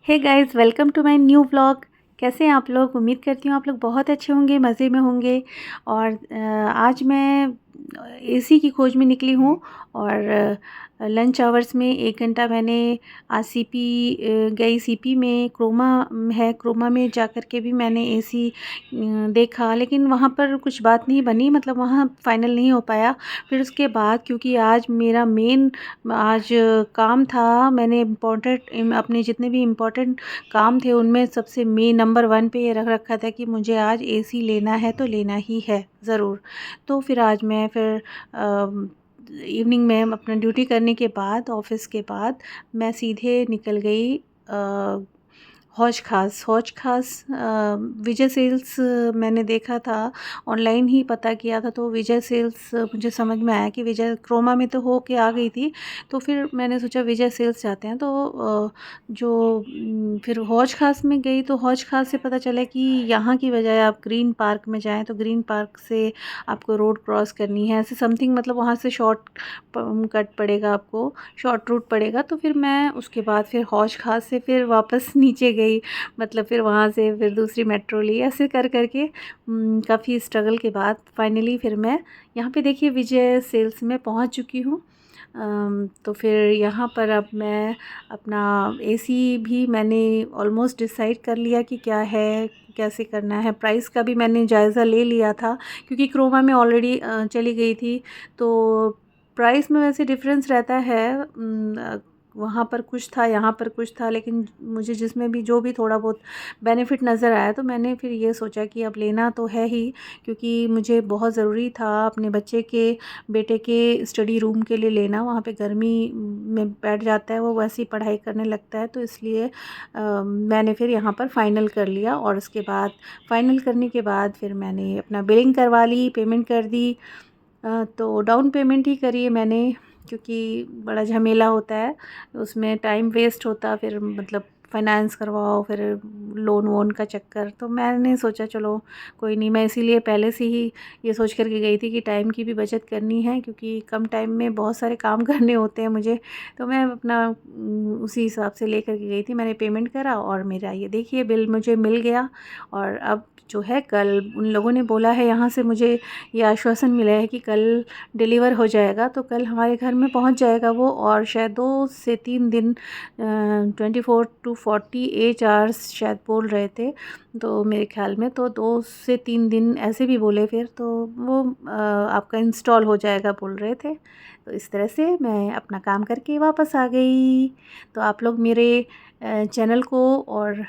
Hey guys, welcome to my new vlog. कैसे हैं आप लोग? उम्मीद करती हूँ आप लोग बहुत अच्छे होंगे, मज़े में होंगे। और आज मैं एसी की खोज में निकली हूँ। और लंच आवर्स में 1 घंटा मैंने आज सीपी गई। सीपी में क्रोमा है, क्रोमा में जाकर के भी मैंने एसी देखा, लेकिन वहाँ पर कुछ बात नहीं बनी, मतलब वहाँ फ़ाइनल नहीं हो पाया। फिर उसके बाद क्योंकि आज मेरा मेन आज काम था, मैंने अपने जितने भी इम्पोर्टेंट काम थे उनमें सबसे नंबर 1 पे ये रख रखा था कि मुझे आज एसी लेना है तो लेना ही है ज़रूर। तो फिर आज मैं फिर इवनिंग में अपना ड्यूटी करने के बाद, ऑफ़िस के बाद मैं सीधे निकल गई हौज ख़ास विजय सेल्स। मैंने देखा था, ऑनलाइन ही पता किया था, तो विजय सेल्स मुझे समझ में आया कि विजय क्रोमा में तो हो के आ गई थी, तो फिर मैंने सोचा विजय सेल्स जाते हैं। तो फिर हौज ख़ास में गई, तो हौज ख़ास से पता चला कि यहाँ की बजाय आप ग्रीन पार्क में जाएँ, तो ग्रीन पार्क से आपको रोड क्रॉस करनी है, ऐसे समथिंग, मतलब वहाँ से कट पड़ेगा, आपको शॉर्ट रूट पड़ेगा। तो फिर मैं उसके बाद फिर हौज ख़ास से फिर वापस नीचे गई, मतलब फिर वहाँ से फिर दूसरी मेट्रो ली, ऐसे कर के काफ़ी स्ट्रगल के बाद फाइनली फिर मैं यहाँ पे देखिए विजय सेल्स में पहुँच चुकी हूँ। तो फिर यहाँ पर अब मैं अपना एसी भी मैंने ऑलमोस्ट डिसाइड कर लिया कि क्या है, कैसे करना है। प्राइस का भी मैंने जायज़ा ले लिया था, क्योंकि क्रोमा में ऑलरेडी चली गई थी, तो प्राइस में वैसे डिफ़रेंस रहता है। वहाँ पर कुछ था, यहाँ पर कुछ था, लेकिन मुझे जिसमें भी जो भी थोड़ा बहुत बेनिफिट नज़र आया, तो मैंने फिर ये सोचा कि अब लेना तो है ही, क्योंकि मुझे बहुत ज़रूरी था अपने बेटे के स्टडी रूम के लिए लेना। वहाँ पे गर्मी में बैठ जाता है, वो वैसे ही पढ़ाई करने लगता है, तो इसलिए मैंने फिर यहाँ पर फ़ाइनल कर लिया। और उसके बाद फ़ाइनल करने के बाद फिर मैंने अपना बिलिंग करवा ली, पेमेंट कर दी। तो डाउन पेमेंट ही करी है मैंने, क्योंकि बड़ा झमेला होता है, उसमें टाइम वेस्ट होता, फिर मतलब फाइनेंस करवाओ, फिर लोन वोन का चक्कर। तो मैंने सोचा चलो कोई नहीं, मैं इसीलिए पहले से ही ये सोच कर के गई थी कि टाइम की भी बचत करनी है, क्योंकि कम टाइम में बहुत सारे काम करने होते हैं मुझे। तो मैं अपना उसी हिसाब से लेकर के गई थी। मैंने पेमेंट करा और मेरा ये देखिए बिल मुझे मिल गया। और अब जो है, कल उन लोगों ने बोला है, यहाँ से मुझे ये आश्वासन मिला है कि कल डिलीवर हो जाएगा, तो कल हमारे घर में पहुंच जाएगा वो। और शायद 2 से 3 दिन, 24 टू 48 आवर्स शायद बोल रहे थे, तो मेरे ख्याल में तो 2 से 3 दिन ऐसे भी बोले फिर, तो वो आपका इंस्टॉल हो जाएगा बोल रहे थे। तो इस तरह से मैं अपना काम करके वापस आ गई। तो आप लोग मेरे चैनल को और